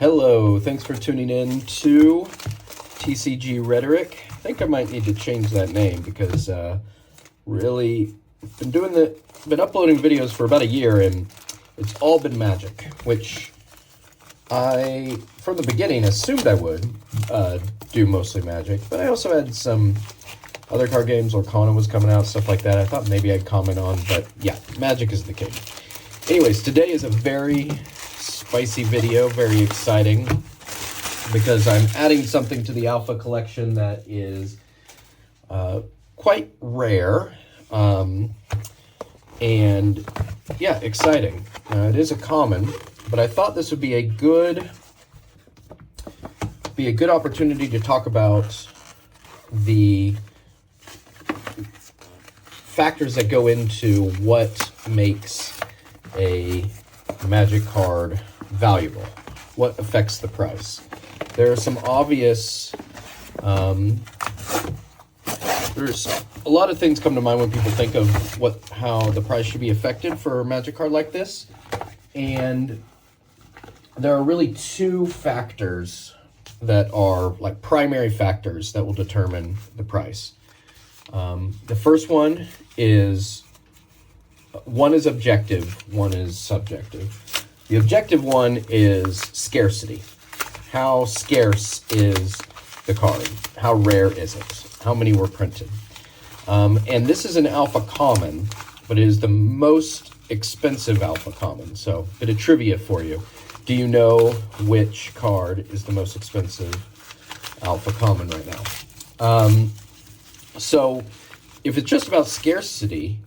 Hello, thanks for tuning in to TCG Rhetoric. I think I might need to change that name because really been uploading videos for about a year and it's all been Magic, which I, from the beginning, assumed I would do mostly Magic, but I also had some other card games. Lorcana was coming out, stuff like that. I thought maybe I'd comment on, but yeah, Magic is the king. Anyways, today is a very spicy video, very exciting, because I'm adding something to the Alpha collection that is quite rare, and yeah, exciting. It is a common, but I thought this would be a good opportunity to talk about the factors that go into what makes a Magic card valuable, what affects the price. There are some obvious, there's a lot of things come to mind when people think of how the price should be affected for a Magic card like this, and there are really two factors that are like primary factors that will determine the price. The first one is objective, one is subjective. The objective one is scarcity. How scarce is the card? How rare is it? How many were printed? And this is an Alpha common, but it is the most expensive Alpha common. So, a bit of trivia for you. Do you know which card is the most expensive Alpha common right now? So, if it's just about scarcity,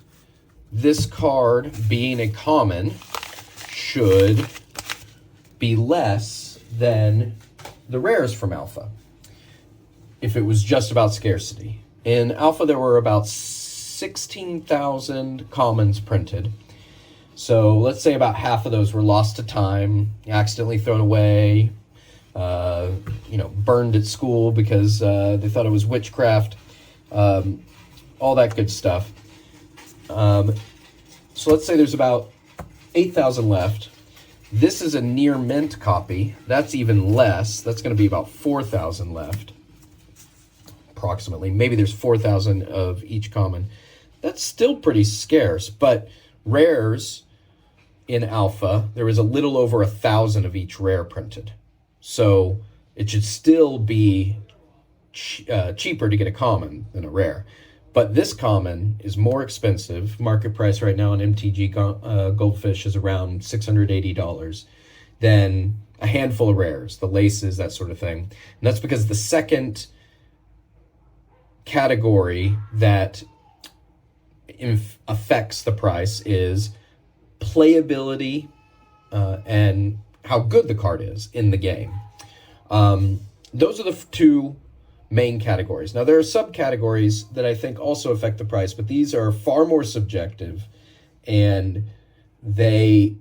this card, being a common, should be less than the rares from Alpha, if it was just about scarcity. In Alpha, there were about 16,000 commons printed. So let's say about half of those were lost to time, accidentally thrown away, burned at school because they thought it was witchcraft, all that good stuff. So let's say there's about 8,000 left. This is a near mint copy. That's even less. That's going to be about 4,000 left, approximately. Maybe there's 4,000 of each common. That's still pretty scarce, but rares in Alpha, there was a little over 1,000 of each rare printed. So it should still be cheaper to get a common than a rare. But this common is more expensive. Market price right now on MTG Goldfish is around $680 than a handful of rares, the laces, that sort of thing. And that's because the second category that affects the price is playability and how good the card is in the game. Those are the two main categories. Now, there are subcategories that I think also affect the price, but these are far more subjective, and it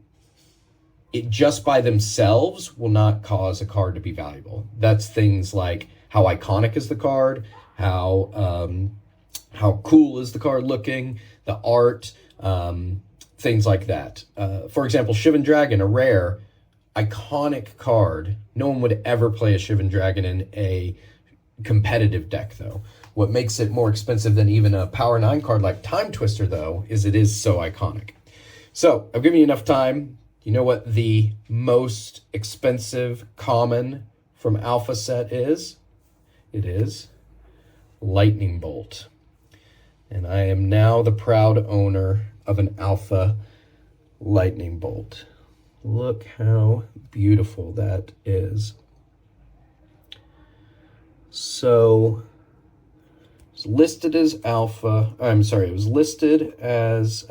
just by themselves will not cause a card to be valuable. That's things like how iconic is the card, how cool is the card looking, the art, things like that. For example, Shivan Dragon, a rare, iconic card. No one would ever play a Shivan Dragon in a competitive deck, though. What makes it more expensive than even a Power 9 card like Time Twister, though, is it is so iconic. So, I've given you enough time. You know what the most expensive common from Alpha set is? It is Lightning Bolt. And I am now the proud owner of an Alpha Lightning Bolt. Look how beautiful that is. So, it's listed as Alpha. I'm sorry, it was listed as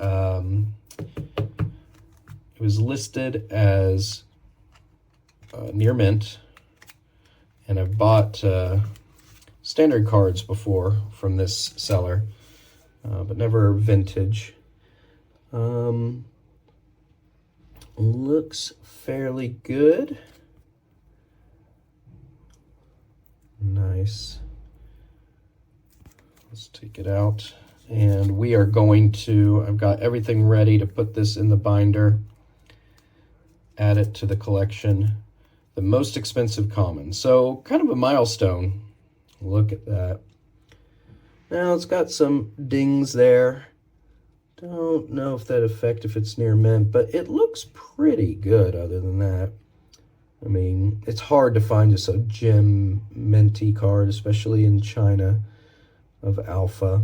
near mint, and I've bought standard cards before from this seller, but never vintage. Looks fairly good. Nice. Let's take it out. And we are going to, I've got everything ready to put this in the binder, add it to the collection. the most expensive common. So kind of a milestone. Look at that. Now it's got some dings there. Don't know if that affect if it's near mint, but it looks pretty good other than that. I mean, it's hard to find just a gem minty card, especially in China, of Alpha.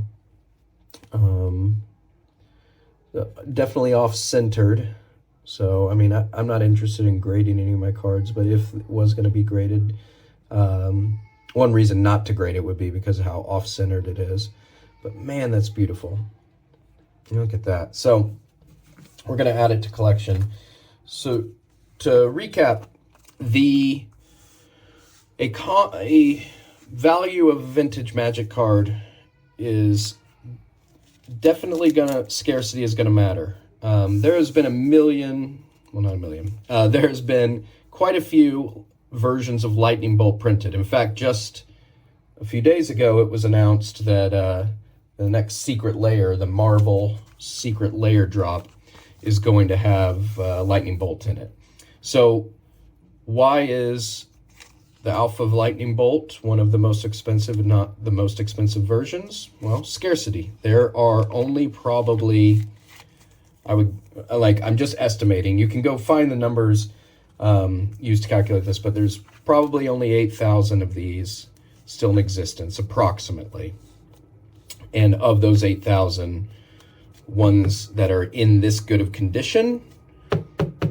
Definitely off-centered. So, I mean, I'm not interested in grading any of my cards, but if it was going to be graded, one reason not to grade it would be because of how off-centered it is. But man, that's beautiful. Look at that. So we're going to add it to collection. So to recap, a value of a vintage Magic card is definitely scarcity is gonna matter. There has been there has been quite a few versions of Lightning Bolt printed. In fact, just a few days ago, it was announced that the next secret layer, the Marvel secret layer drop, is going to have Lightning Bolt in it. So why is the Alpha of Lightning Bolt one of the most expensive and not the most expensive versions? Well, scarcity. There are only probably, I'm just estimating. You can go find the numbers used to calculate this, but there's probably only 8,000 of these still in existence, approximately. And of those 8,000, ones that are in this good of condition,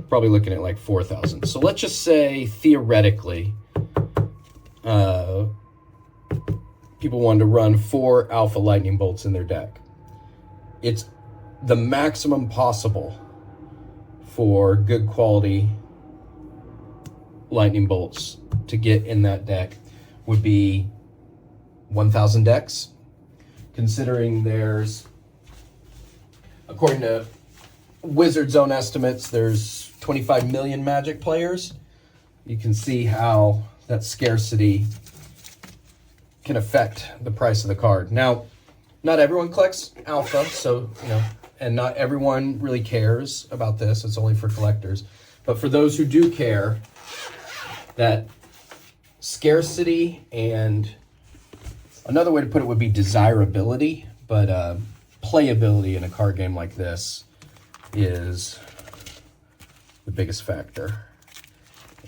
probably looking at like 4,000. So let's just say, theoretically, people wanted to run 4 Alpha Lightning Bolts in their deck. It's the maximum possible for good quality Lightning Bolts to get in that deck would be 1,000 decks, considering there's, according to Wizards' own estimates, there's 25 million Magic players. You can see how that scarcity can affect the price of the card. Now, not everyone collects Alpha, so, and not everyone really cares about this. It's only for collectors. But for those who do care, that scarcity, and another way to put it would be desirability, but playability in a card game like this is the biggest factor.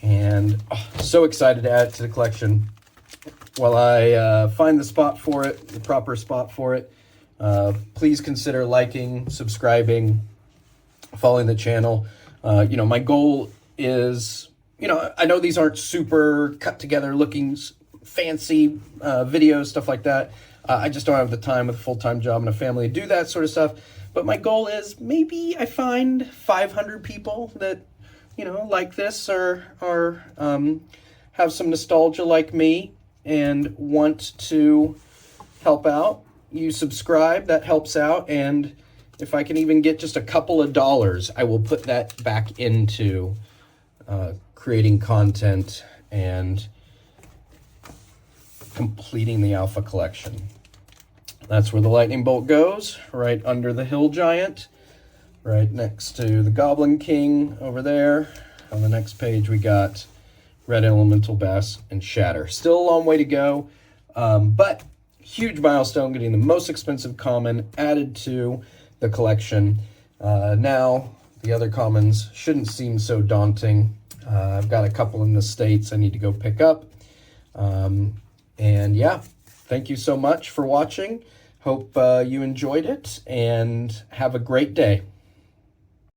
And so excited to add it to the collection. While I find the proper spot for it, please consider liking, subscribing, following the channel. My goal is, I know these aren't super cut together looking fancy videos, stuff like that. I just don't have the time with a full-time job and a family to do that sort of stuff. But my goal is maybe I find 500 people that, like this or have some nostalgia like me and want to help out. You subscribe, that helps out. And if I can even get just a couple of dollars, I will put that back into creating content and completing the Alpha collection. That's where the Lightning Bolt goes, right under the Hill Giant, right next to the Goblin King over there. On the next page, we got Red Elemental Bass and Shatter. Still a long way to go, but huge milestone, getting the most expensive common added to the collection. Now, the other commons shouldn't seem so daunting. I've got a couple in the States I need to go pick up. And yeah, thank you so much for watching. Hope you enjoyed it, and have a great day.